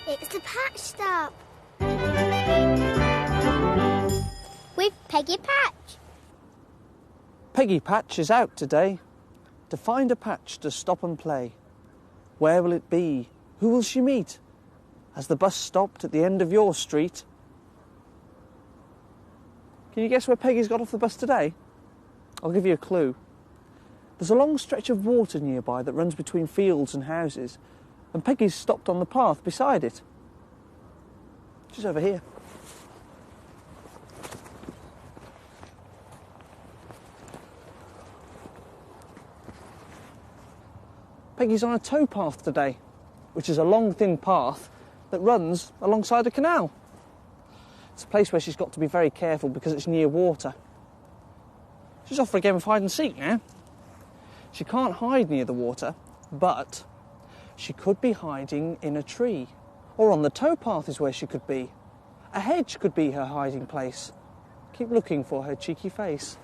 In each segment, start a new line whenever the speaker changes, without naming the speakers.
It's the patch stop. With Peggy Patch.
Peggy Patch is out today to find a patch to stop and play. Where will it be? Who will she meet? Has the bus stopped at the end of your street? Can you guess where Peggy's got off the bus today? I'll give you a clue. There's a long stretch of water nearby that runs between fields and houses, and Peggy's stopped on the path beside it. She's over here. Peggy's on a towpath today, which is a long, thin path that runs alongside a canal. It's a place where she's got to be very careful because it's near water. She's off for a game of hide and seek now. She can't hide near the water, but she could be hiding in a tree, or on the towpath is where she could be. A hedge could be her hiding place. Keep looking for her cheeky face.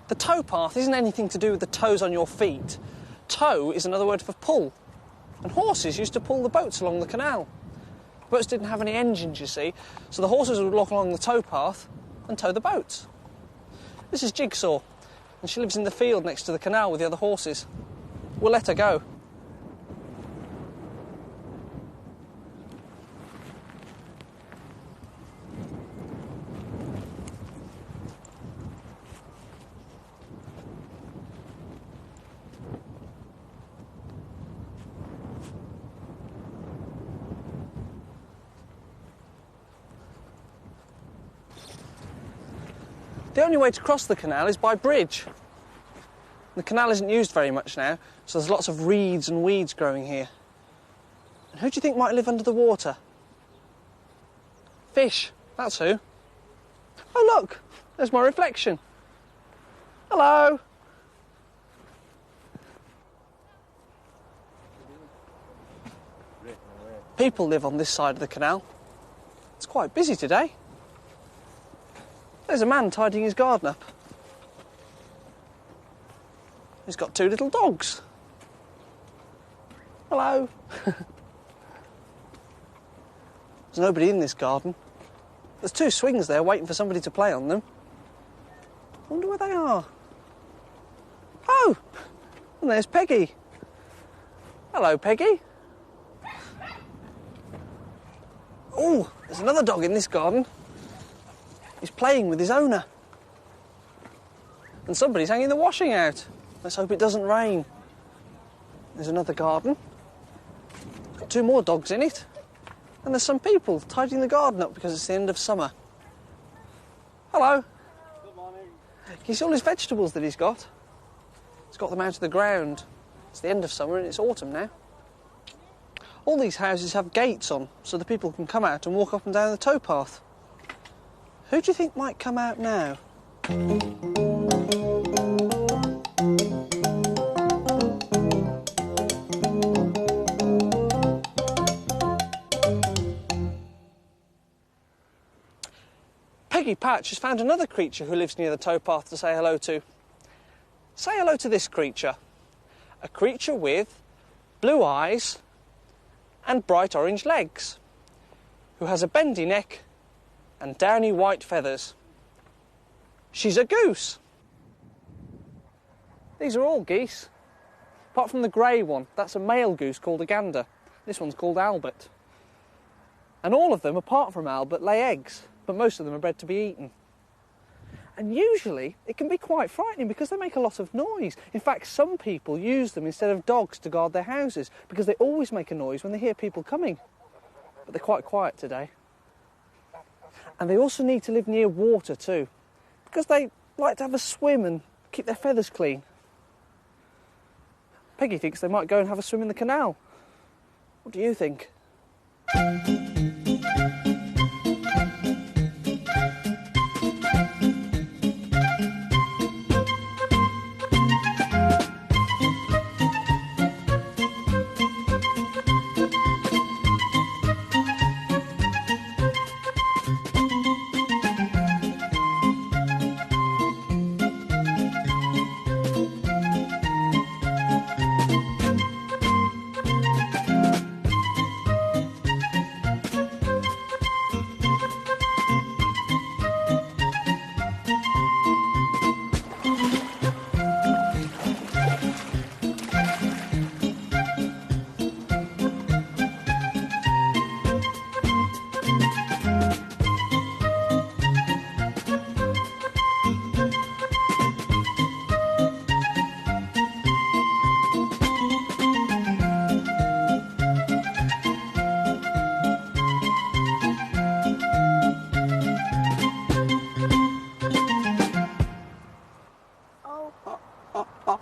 The towpath isn't anything to do with the toes on your feet. Tow is another word for pull. And horses used to pull the boats along the canal. Boats didn't have any engines, you see, so the horses would walk along the towpath and tow the boats. This is Jigsaw, and she lives in the field next to the canal with the other horses. We'll let her go. The only way to cross the canal is by bridge. The canal isn't used very much now, so there's lots of reeds and weeds growing here. And who do you think might live under the water? Fish, that's who. Oh look, there's my reflection. Hello. People live on this side of the canal. It's quite busy today. There's a man tidying his garden up. He's got two little dogs. Hello. There's nobody in this garden. There's two swings there waiting for somebody to play on them. I wonder where they are. Oh, and there's Peggy. Hello, Peggy. Oh, there's another dog in this garden. He's playing with his owner. And somebody's hanging the washing out. Let's hope it doesn't rain. There's another garden. It's got two more dogs in it. And there's some people tidying the garden up because it's the end of summer. Hello.
Good morning.
Can you see all his vegetables that he's got? He's got them out of the ground. It's the end of summer and it's autumn now. All these houses have gates on so the people can come out and walk up and down the towpath. Who do you think might come out now? Peggy Patch has found another creature who lives near the towpath to say hello to. Say hello to this creature. A creature with blue eyes and bright orange legs, who has a bendy neck and downy white feathers. She's a goose. These are all geese, apart from the grey one. That's a male goose called a gander. This one's called Albert. And all of them, apart from Albert, lay eggs, but most of them are bred to be eaten. And usually it can be quite frightening because they make a lot of noise. In fact, some people use them instead of dogs to guard their houses because they always make a noise when they hear people coming. But they're quite quiet today. And they also need to live near water too, because they like to have a swim and keep their feathers clean. Peggy thinks they might go and have a swim in the canal. What do you think?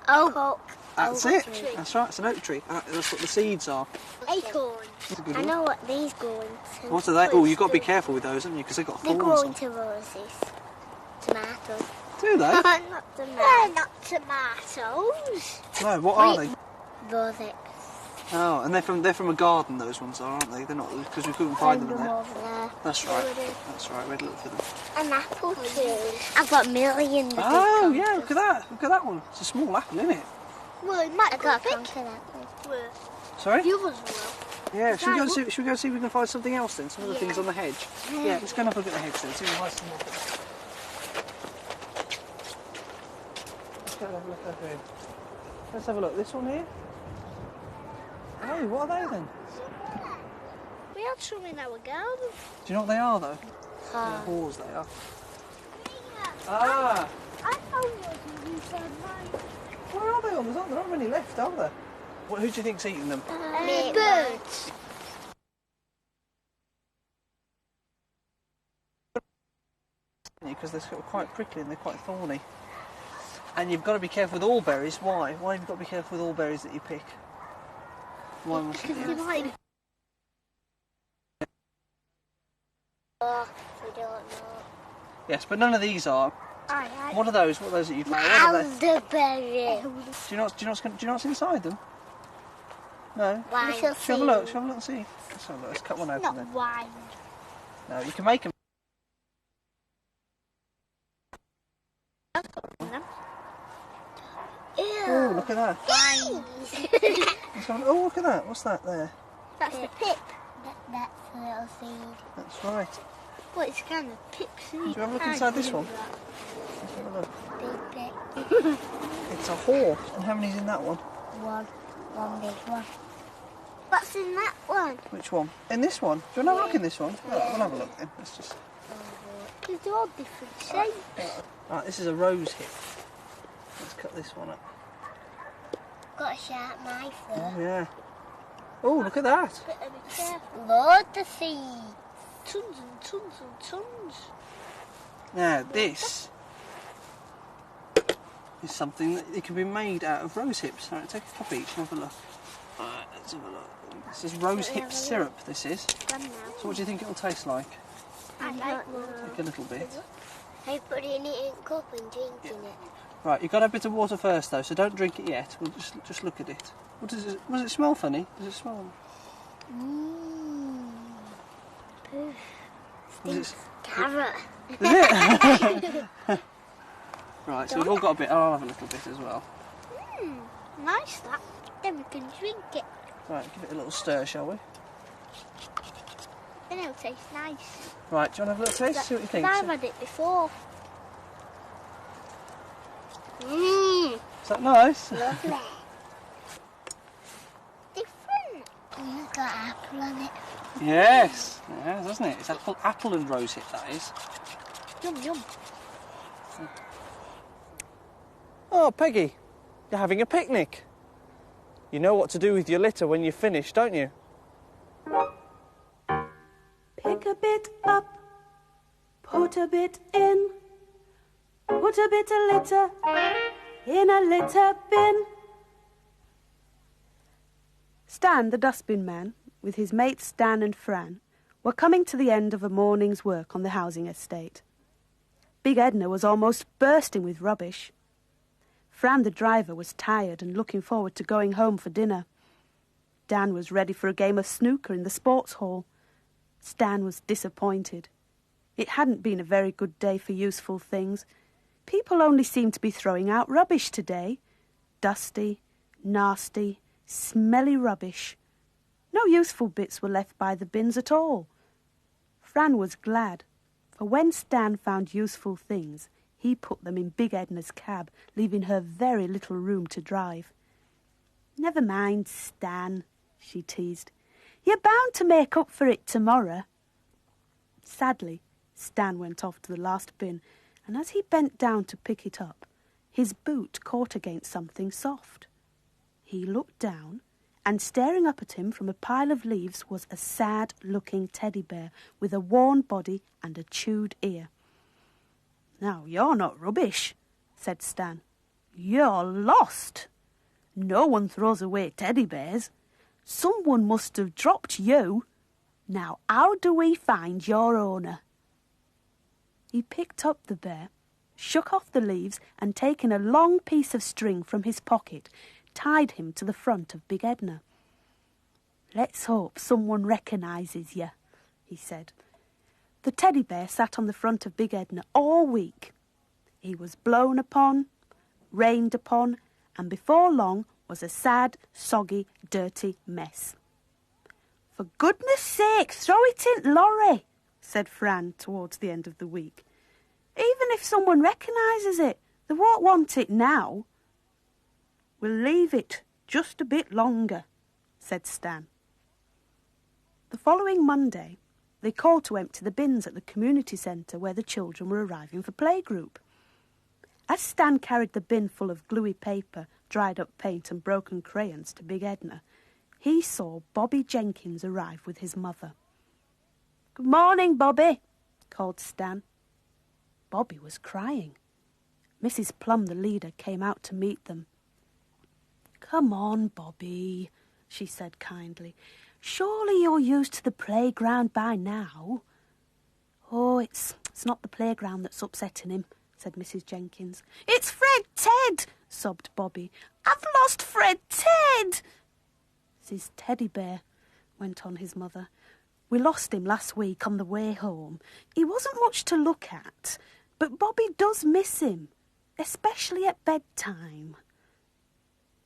Oak.
That's it. That's right, it's an oak tree. That's what the seeds are.
Acorns. I know what these grow into.
What are they? Oh, you've got to be careful with those, haven't you? Because they've got
They
thorns
grow
on.
into roses. Tomatoes.
Do they?
Not tomatoes. They're not tomatoes.
No, what are they?
Roses.
Oh, and they're from a garden, those ones are, aren't they? They're not, because we couldn't find them in there.
over there.
That's right. That's right, we had a look for them.
An apple too. I've got millions of
Oh,
these
yeah, look at that. Look at that one. It's a small apple, isn't it?
Well, it might go big. Apple.
Sorry?
The others will.
Yeah, should we go see if we can find something else then? Some other things on the hedge? Yeah, let's go and have a look at the hedge then, see if we can find some more. Let's go and have a look over here. Let's have a look. This one here? Oh, what are they then?
We had some in our garden.
Do you know what they are though?
Ah.
Haws they are. Ah!
I found yours and you said mine.
Where are they on? There aren't many left, are there? Who do you think's eating them?
Birds.
Because they're sort of quite prickly and they're quite thorny. And you've got to be careful with all berries. Why? Why have you got to be careful with all berries that you pick? Why must you?
Because they might be. Oh, we don't know.
Yes, but none of these are.
Alright.
What are those? What are those that you found? What are they?
Elderberry.
Do you know what's inside them? No.
Wine.
Shall we have a look? Shall we have a look and see? Let's have a look. Let's cut one open
Not
then.
wine.
No, you can make them.
Ew.
Oh, look at that.
Wine.
Oh, look at that. What's that there?
That's the pip. That's a little seed.
That's right.
Well, it's kind of pip seed.
Do you have a look inside this one? Let's have a look.
Big pip.
It's a haw. And how many's in that one?
One big one. What's in that one?
Which one? In this one? Do you want to have a look in this one? We'll have a look then. Let's just.
Because they're all different shapes.
Right, this is a rose hip. Let's cut this one up.
Got a sharp knife there.
Oh yeah. Oh, look at that.
Loads of seeds. Tons and tons and tons.
Now this is something that it can be made out of rose hips. Alright, take a cup each and have a look. Alright, let's have a look. This is rose hip syrup, this is. So what do you think it'll taste like?
I don't know.
Take a little bit.
I put it in a cup and drink in it.
Right, you've got a bit of water first though, so don't drink it yet. We'll just look at it. What does it? Does it smell funny? Does it smell? Does it?
Carrot.
Is it? Right, so we've all got a bit. I'll have a little bit as well.
Nice that. Then we can drink it.
Right, give it a little stir, shall we?
Then it'll taste nice.
Right, do you want to have a little taste? See what you think.
I've had it before. Mmm.
Is that nice?
Lovely. Different. You've got apple on it.
Yes, it has, hasn't it? It's apple and rose hip, that is.
Yum yum.
Oh, Peggy, you're having a picnic. You know what to do with your litter when you're finished, don't you?
Pick a bit up, put a bit in, put a bit of litter in a litter bin. Stan, the dustbin man, with his mates Stan and Fran, were coming to the end of a morning's work on the housing estate. Big Edna was almost bursting with rubbish. Fran, the driver, was tired and looking forward to going home for dinner. Dan was ready for a game of snooker in the sports hall. Stan was disappointed. It hadn't been a very good day for useful things. People only seemed to be throwing out rubbish today. Dusty, nasty, smelly rubbish. No useful bits were left by the bins at all. Fran was glad, for when Stan found useful things, he put them in Big Edna's cab, leaving her very little room to drive. "Never mind, Stan," she teased. "You're bound to make up for it tomorrow." Sadly, Stan went off to the last bin, and as he bent down to pick it up, his boot caught against something soft. He looked down, and staring up at him from a pile of leaves was a sad-looking teddy bear with a worn body and a chewed ear. "Now, you're not rubbish," said Stan. "You're lost. No one throws away teddy bears. Someone must have dropped you. Now, how do we find your owner?" He picked up the bear, shook off the leaves, and taking a long piece of string from his pocket, tied him to the front of Big Edna. "Let's hope someone recognises you," he said. The teddy bear sat on the front of Big Edna all week. He was blown upon, rained upon, and before long was a sad, soggy, dirty mess. "For goodness sake, throw it in, lorry," said Fran towards the end of the week. "Even if someone recognises it, they won't want it now." "We'll leave it just a bit longer," said Stan. The following Monday, they called to empty the bins at the community centre where the children were arriving for playgroup. As Stan carried the bin full of gluey paper, dried-up paint and broken crayons to Big Edna, he saw Bobby Jenkins arrive with his mother. "Good morning, Bobby," called Stan. Bobby was crying. Mrs. Plum, the leader, came out to meet them. "Come on, Bobby," she said kindly. "Surely you're used to the playground by now." "Oh, it's not the playground that's upsetting him," said Mrs. Jenkins. "It's Fred Ted," sobbed Bobby. "I've lost Fred Ted." "It's his teddy bear," went on his mother. "We lost him last week on the way home. He wasn't much to look at, but Bobby does miss him, especially at bedtime."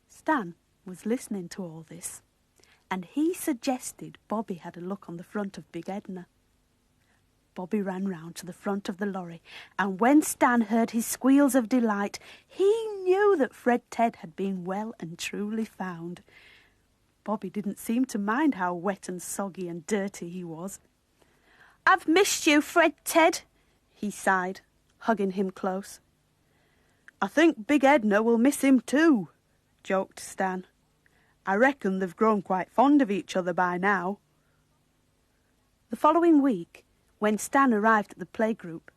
Stan was listening to all this, and he suggested Bobby had a look on the front of Big Edna. Bobby ran round to the front of the lorry, and when Stan heard his squeals of delight, he knew that Fred Ted had been well and truly found. Bobby didn't seem to mind how wet and soggy and dirty he was. "I've missed you, Fred Ted," he sighed, hugging him close. "I think Big Edna will miss him too," joked Stan. "I reckon they've grown quite fond of each other by now." The following week, when Stan arrived at the playgroup,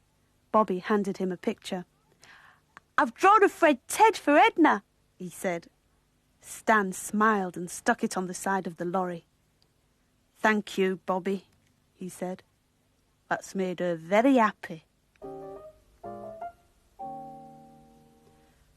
Bobby handed him a picture. "I've drawn a Fred Ted for Edna," he said. Stan smiled and stuck it on the side of the lorry. "Thank you, Bobby," he said. "That's made her very happy."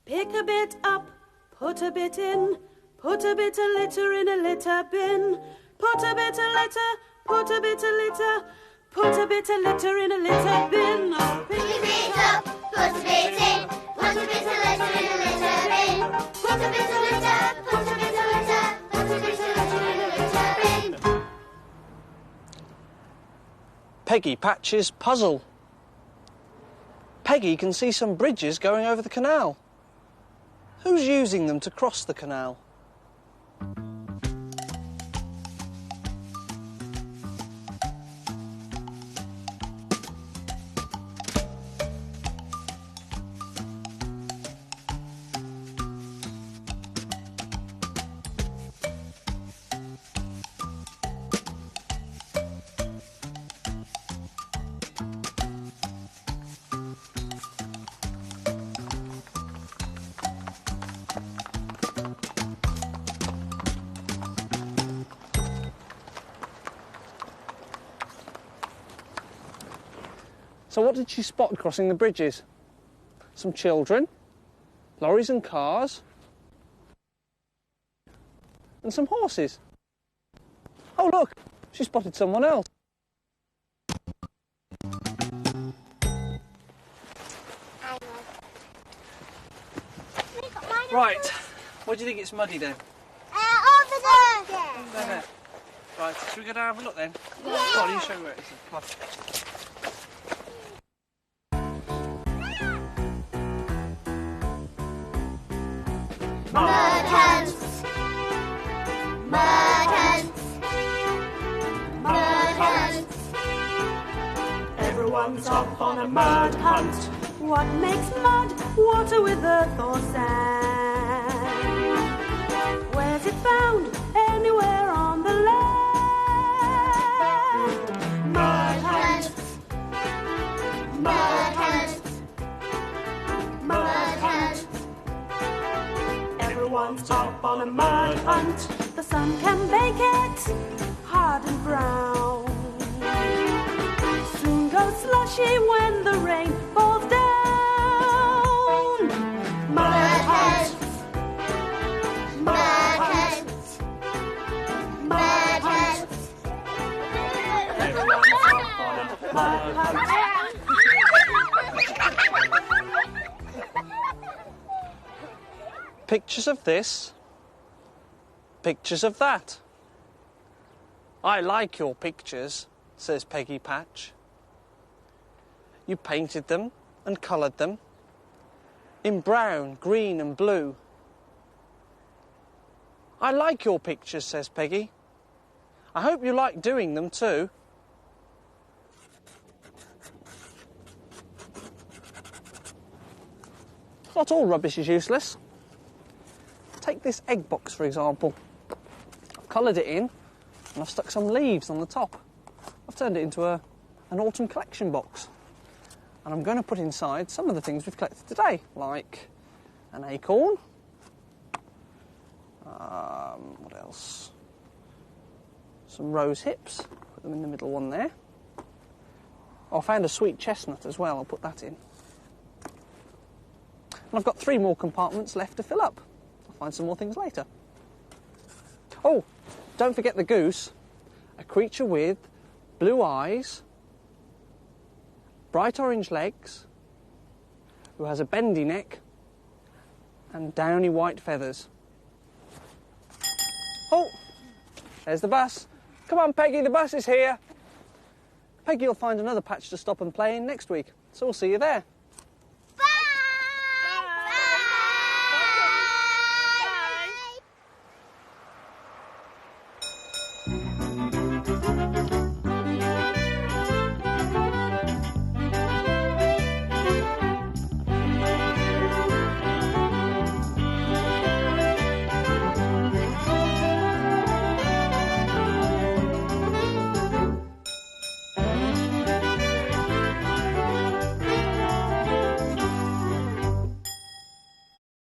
Pick a bit up, put a bit in, put a bit of litter in a litter bin. Put a bit of litter, put a bit of litter, put a bit of litter in a litter bin. Oh,
Pick a bit up, put a bit in, put a bit of litter in a litter bin. Put a bit of litter, put a bit of litter, put a bit of litter in a litter bin.
Peggy Patch's puzzle. Peggy can see some bridges going over the canal. Who's using them to cross the canal? So what did she spot crossing the bridges? Some children, lorries and cars, and some horses. Oh look, she spotted someone else. Right, what do you think it's muddy then?
Over there.
There. Right, should we go down and have a look then?
Yeah.
Go on, you show me where it is. Come on.
Mud hunts. Mud hunts. Mud hunts.
Everyone's off on a mud hunt. What makes mud? Water with earth or sand. Where's it found? Anywhere on the land. Mud hunt.
Mud hunts. Mud hunts.
Everyone's off on a mud hunt. The sun can bake it hard and brown. Soon goes slushy when the rain falls down. Mud hunt.
Mud hunts. Mud hunts.
Everyone's off on a mud hunt.
Pictures of this, pictures of that. I like your pictures, says Peggy Patch. You painted them and coloured them in brown, green and blue. I like your pictures, says Peggy. I hope you like doing them too. Not all rubbish is useless. Take this egg box, for example. I've coloured it in and I've stuck some leaves on the top. I've turned it into an autumn collection box. And I'm going to put inside some of the things we've collected today, like an acorn. What else? Some rose hips. Put them in the middle one there. Oh, I found a sweet chestnut as well. I'll put that in. And I've got 3 more compartments left to fill up. I'll find some more things later. Oh, don't forget the goose. A creature with blue eyes, bright orange legs, who has a bendy neck and downy white feathers. Oh, there's the bus. Come on, Peggy, the bus is here. Peggy will find another patch to stop and play in next week, so we'll see you there.